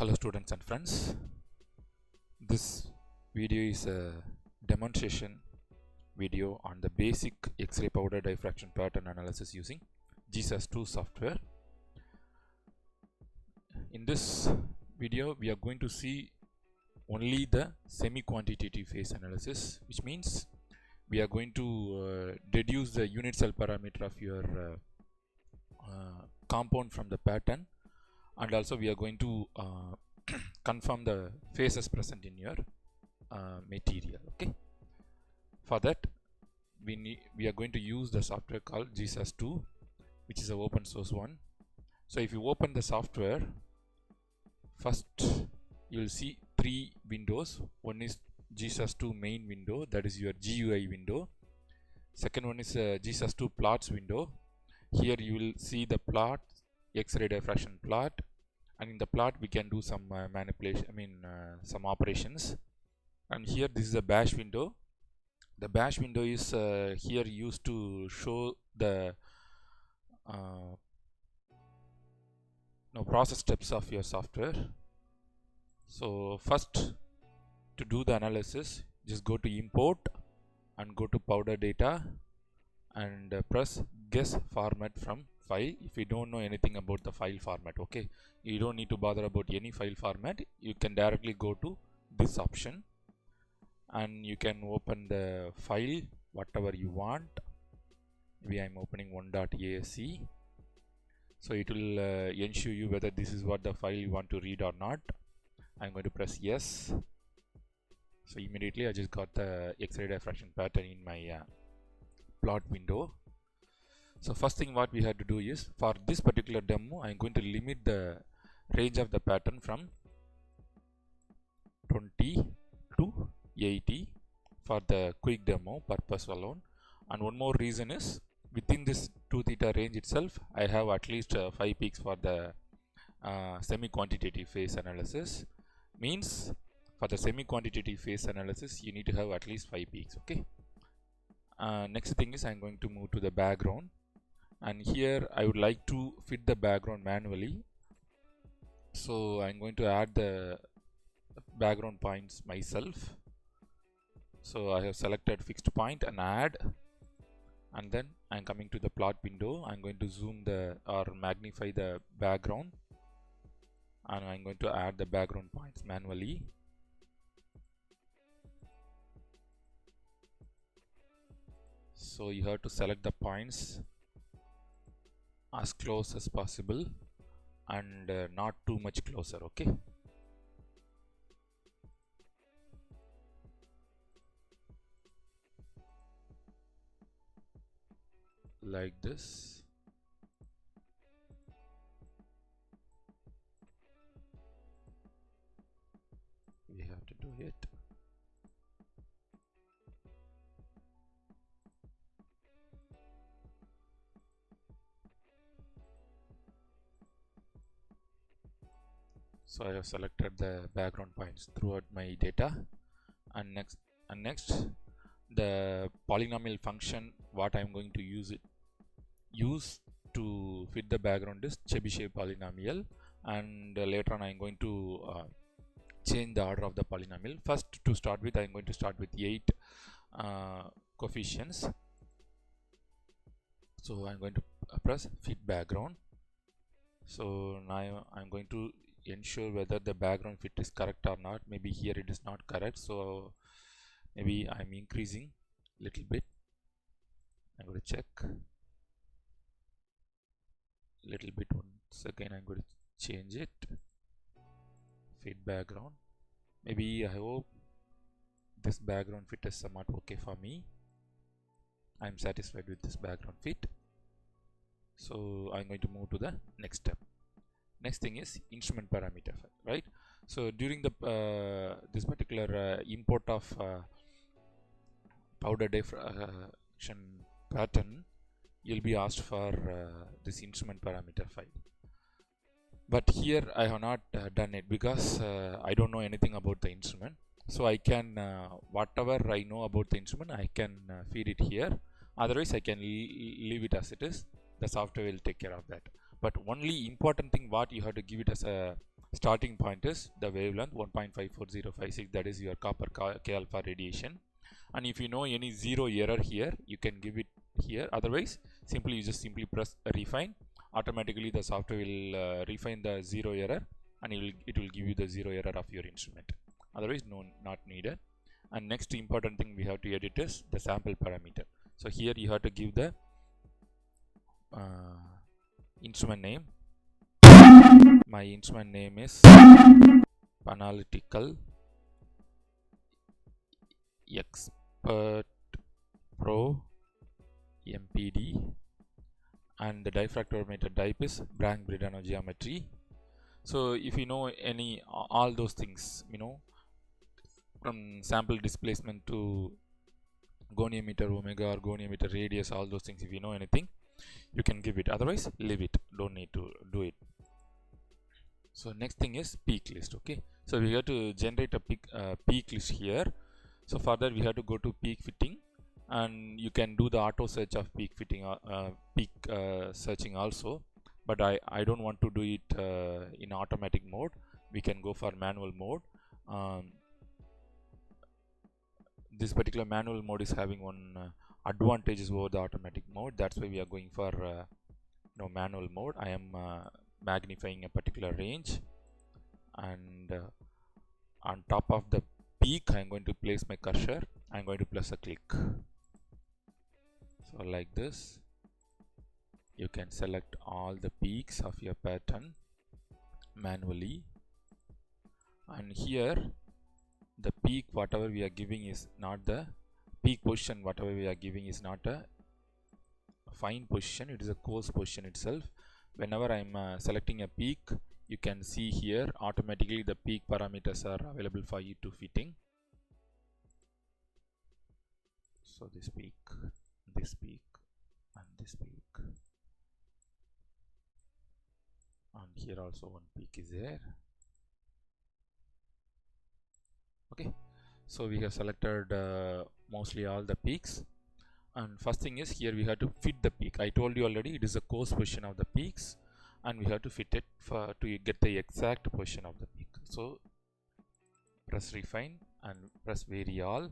Hello students and friends, this video is a demonstration video on the basic X-ray powder diffraction pattern analysis using GSAS2 software. In this video we are going to see only the semi-quantitative phase analysis, which means we are going to deduce the unit cell parameter of your compound from the pattern, and also we are going to confirm the phases present in your material. Okay, for that we are going to use the software called GSAS2, which is an open source one. So if you open the software, first you will see three windows. One is GSAS2 main window, that is your GUI window. Second one is GSAS2 plots window. Here you will see the plot, X-ray diffraction plot, and in the plot we can do some manipulation, some operations. And here this is a bash window. The bash window is here used to show the process steps of your software. So first, to do the analysis, just go to import and go to powder data and press guess format from file. If you don't know anything about the file format, okay, you don't need to bother about any file format. You can directly go to this option and you can open the file whatever you want. Maybe I'm opening 1.asc, so it will ensure you whether this is what the file you want to read or not. I'm going to press yes. So immediately I just got the X-ray diffraction pattern in my plot window. So first thing what we have to do is, for this particular demo I'm going to limit the range of the pattern from 20 to 80 for the quick demo purpose alone. And one more reason is, within this 2 theta range itself I have at least 5 peaks for the semi-quantitative phase analysis. Means for the semi-quantitative phase analysis you need to have at least 5 peaks. Okay. Next thing is I'm going to move to the background, and here I would like to fit the background manually. So I'm going to add the background points myself. So I have selected fixed point and add, and then I'm coming to the plot window. I'm going to zoom or magnify the background, and I'm going to add the background points manually. So you have to select the points as close as possible and not too much closer. Okay. Like this. We have to do it. So I have selected the background points throughout my data, and next the polynomial function what I'm going to use to fit the background is Chebyshev polynomial, and later on I'm going to change the order of the polynomial. First, to start with, I'm going to start with 8 coefficients. So I'm going to press fit background. So now I'm going to ensure whether the background fit is correct or not. Maybe here it is not correct, so maybe I'm increasing a little bit. I'm going to check little bit. Once again I'm going to change it, fit background. Maybe I hope this background fit is somewhat okay for me. I'm satisfied with this background fit, so I'm going to move to the next step. Next thing is instrument parameter, right? So during the this particular import of powder diffraction pattern, you'll be asked for this instrument parameter file. But here I have not done it because I don't know anything about the instrument. So I can whatever I know about the instrument I can feed it here. Otherwise I can leave it as it is. The software will take care of that. But only important thing what you have to give it as a starting point is the wavelength 1.54056, that is your copper K alpha radiation. And if you know any zero error here, you can give it here. Otherwise, you just simply press refine. Automatically the software will refine the zero error, and it will give you the zero error of your instrument. Otherwise, no, not needed. And next important thing we have to edit is the sample parameter. So here you have to give the instrument name. My instrument name is Panalytical Expert Pro MPD, and the diffractometer type is Bragg-Bredano geometry. So if you know any all those things, you know, from sample displacement to goniometer omega or goniometer radius, all those things, if you know anything, you can give it. Otherwise, leave it, don't need to do it. So next thing is peak list. Okay, so we have to generate a peak list here. So for that we have to go to peak fitting, and you can do the auto search of peak fitting, peak searching also, but I don't want to do it in automatic mode. We can go for manual mode. This particular manual mode is having one advantages over the automatic mode. That's why we are going for manual mode. I am magnifying a particular range, and on top of the peak I am going to place my cursor. I am going to press a click. So like this, you can select all the peaks of your pattern manually, and here the peak whatever we are giving is not the peak position, whatever we are giving is not a fine position, it is a coarse position itself. Whenever I am selecting a peak, you can see here automatically the peak parameters are available for you to fitting. So this peak, and this peak, and here also one peak is there. Okay, so we have selected mostly all the peaks, and first thing is here we have to fit the peak. I told you already, it is a coarse position of the peaks, and we have to fit it to get the exact position of the peak. So press refine and press vary all.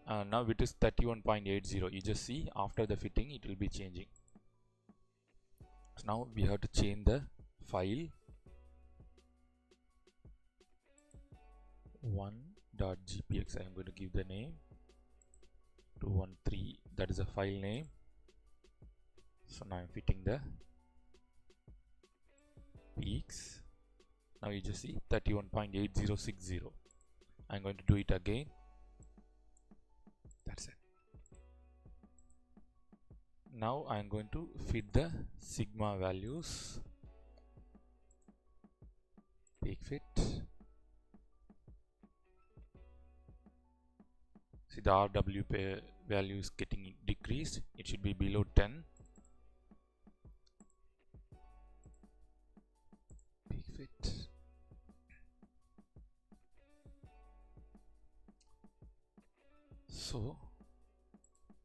Now it is 31.80. you just see after the fitting it will be changing. So now we have to change the file. 1.gpx, I am going to give the name 213, that is a file name. So now I am fitting the peaks. Now you just see 31.8060. I am going to do it again. That's it. Now I am going to fit the sigma values. Peak fit. See the RW value is getting decreased. It should be below 10. Peak fit. So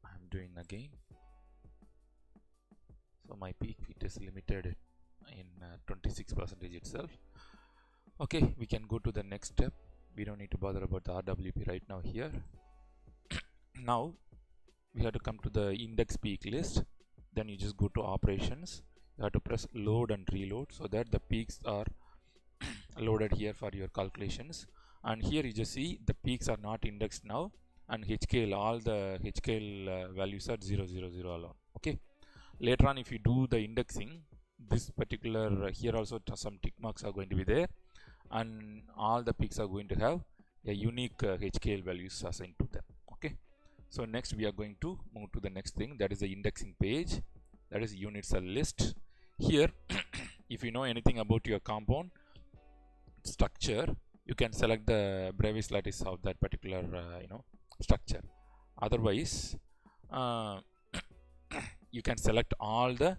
I am doing again. So my peak fit is limited in 26% itself. Okay, we can go to the next step. We don't need to bother about the RWP right now here. Now we have to come to the index peak list. Then you just go to operations. You have to press load and reload so that the peaks are loaded here for your calculations. And here you just see the peaks are not indexed now, and HKL, all the HKL values are 000 alone. Okay, later on if you do the indexing, this particular here also some tick marks are going to be there, and all the peaks are going to have a unique HKL values assigned to them. Okay, so next we are going to move to the next thing, that is the indexing page, that is unit cell list. Here if you know anything about your compound structure, you can select the Bravais lattice of that particular structure. Otherwise you can select all the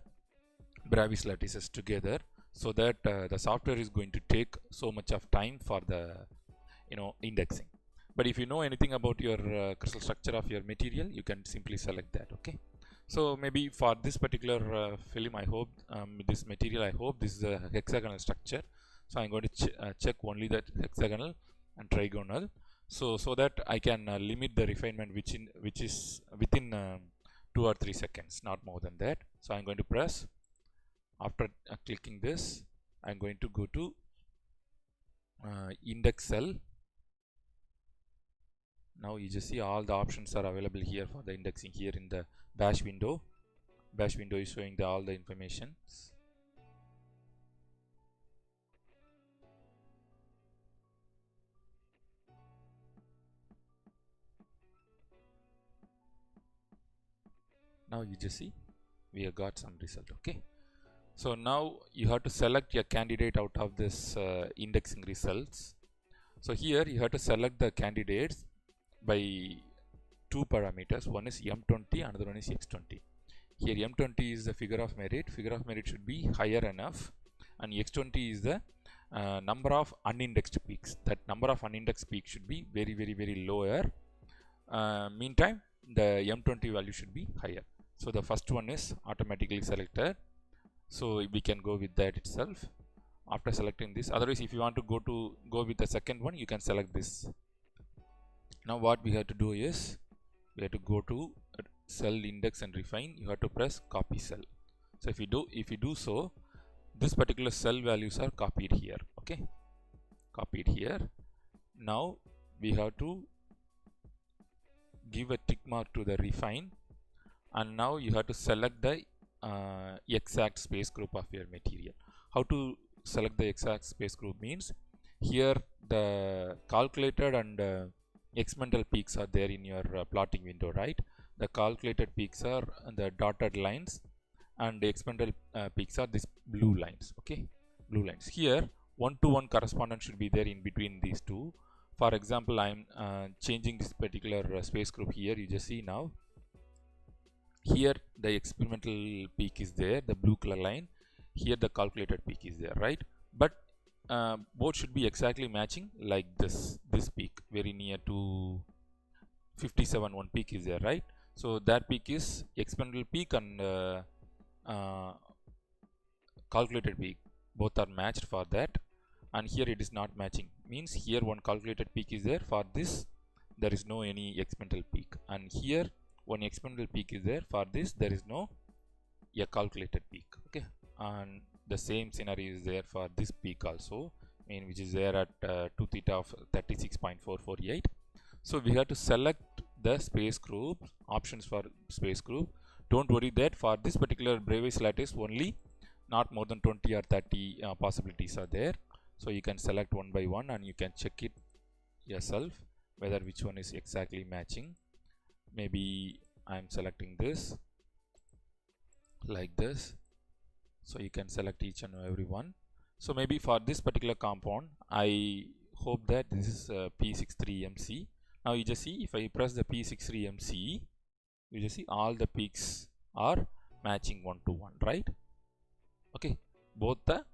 Bravais lattices together, so that the software is going to take so much of time for the indexing. But if you know anything about your crystal structure of your material, you can simply select that. Okay, so maybe for this particular film, I hope this material, I hope this is a hexagonal structure. So I'm going to check only that hexagonal and trigonal, so that I can limit the refinement which is within 2 or 3 seconds, not more than that. So I'm going to press. After clicking this, I'm going to go to index cell. Now you just see all the options are available here for the indexing. Here in the bash window is showing all the information. Now you just see we have got some result. Okay, so now you have to select your candidate out of this indexing results. So here you have to select the candidates by 2 parameters. One is M20, another one is X20. Here M20 is the figure of merit. Figure of merit should be higher enough, and X20 is the number of unindexed peaks. That number of unindexed peaks should be very lower. Meantime, the M20 value should be higher. So the first one is automatically selected, so we can go with that itself after selecting this. Otherwise, if you want to go with the second one, you can select this. Now what we have to do is we have to go to cell index and refine. You have to press copy cell. So if you do so, this particular cell values are copied here. Okay, copied here. Now we have to give a tick mark to the refine, and now you have to select the exact space group of your material. How to select the exact space group means, here the calculated and experimental peaks are there in your plotting window, right? The calculated peaks are the dotted lines, and the experimental peaks are these blue lines. Okay, blue lines. Here 1-to-1 correspondence should be there in between these two. For example, I'm changing this particular space group here. You just see now, here the experimental peak is there, the blue color line. Here the calculated peak is there, right? But both should be exactly matching, like this peak very near to 57. One peak is there, right? So that peak is experimental peak, and calculated peak, both are matched for that. And here it is not matching, means here one calculated peak is there. For this there is no any experimental peak, and here one experimental peak is there. For this there is no calculated peak. Okay, and the same scenario is there for this peak also, which is there at 2 theta of 36.448. So we have to select the space group, options for space group. Don't worry that for this particular Bravais lattice only not more than 20 or 30 possibilities are there. So you can select one by one, and you can check it yourself whether which one is exactly matching. Maybe I'm selecting this like this, so you can select each and every one. So maybe for this particular compound, I hope that this is P63MC. Now you just see, if I press the P63MC, you just see all the peaks are matching 1-to-1, right? Okay, both the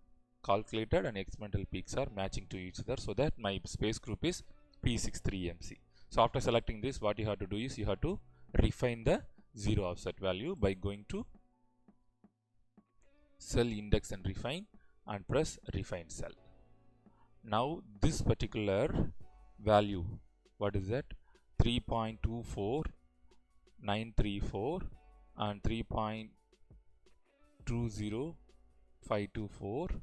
calculated and experimental peaks are matching to each other, so that my space group is P63MC. So after selecting this, what you have to do is you have to refine the zero offset value by going to cell index and refine, and press refine cell. Now this particular value, what is that? 3.24934 and 3.20524,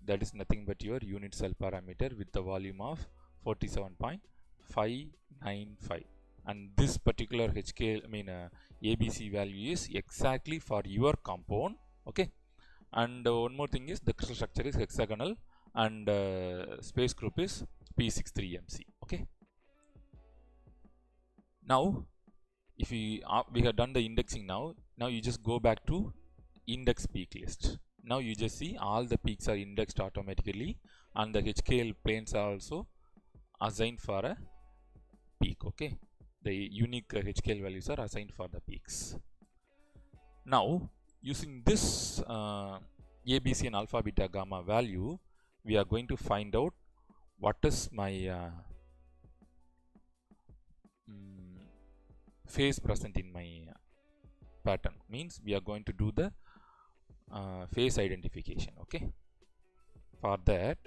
that is nothing but your unit cell parameter with the volume of 47.595, and this particular HK ABC value is exactly for your compound. Okay, and one more thing is the crystal structure is hexagonal, and space group is P63MC. Okay, now if we have done the indexing, now you just go back to index peak list. Now you just see all the peaks are indexed automatically, and the HKL planes are also assigned for a peak. Okay, the unique HKL values are assigned for the peaks. Now using this ABC and alpha, beta, gamma value, we are going to find out what is my phase present in my pattern. Means we are going to do the phase identification. Okay, for that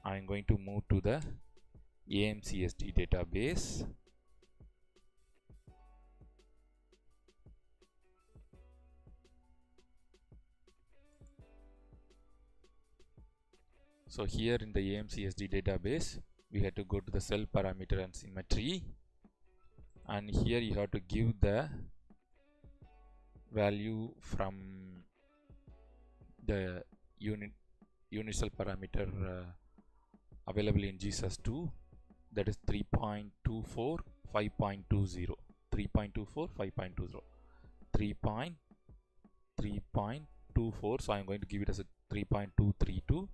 I'm going to move to the AMCSD database. So here in the AMCSD database, we have to go to the cell parameter and symmetry, and here you have to give the value from the unit cell parameter available in GSUS2, that is 3.24 5.20 3.24 5.20 3.24. so I'm going to give it as a 3.232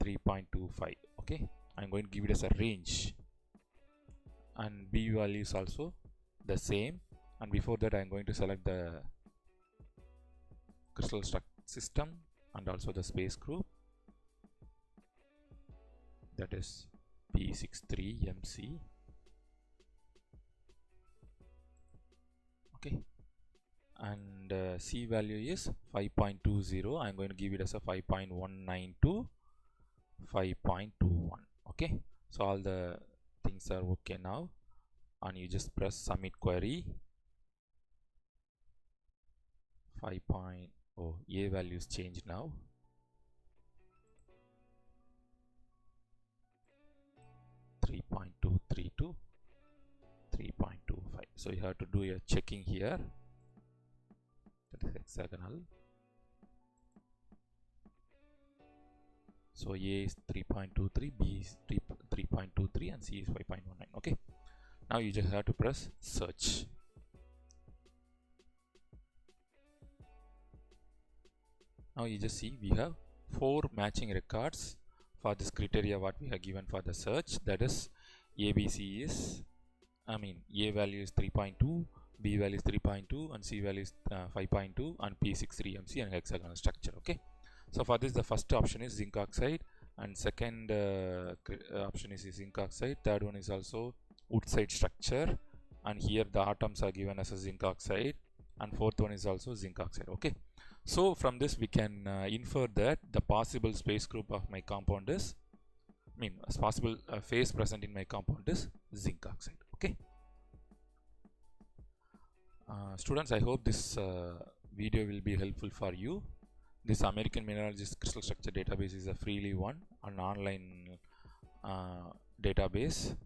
3.25. okay, I'm going to give it as a range, and B value is also the same. And before that, I'm going to select the crystal system and also the space group, that is P63MC. okay, and C value is 5.20. I'm going to give it as a 5.19 to 5.21. okay, so all the things are okay now, and you just press submit query. 5. Oh, A values changed now. .232 3.25. so you have to do a checking here, that is hexagonal. So A is 3.23, B is 3.23, and C is 5.19. okay, now you just have to press search. Now you just see we have 4 matching records for this criteria what we have given for the search, that is ABC is, A value is 3.2, B value is 3.2, and C value is 5.2, and P63MC and hexagonal structure. okay, so for this the first option is zinc oxide, and second option is zinc oxide, third one is also woodside structure, and here the atoms are given as a zinc oxide, and fourth one is also zinc oxide. okay, so from this we can infer that the possible space group of my compound is, possible phase present in my compound is zinc oxide. okay, students, I hope this video will be helpful for you. This American Mineralogist Crystal Structure Database is a freely one, an online database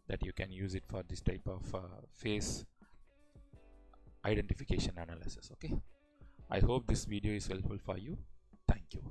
that you can use it for this type of phase identification analysis. okay, I hope this video is helpful for you. Thank you.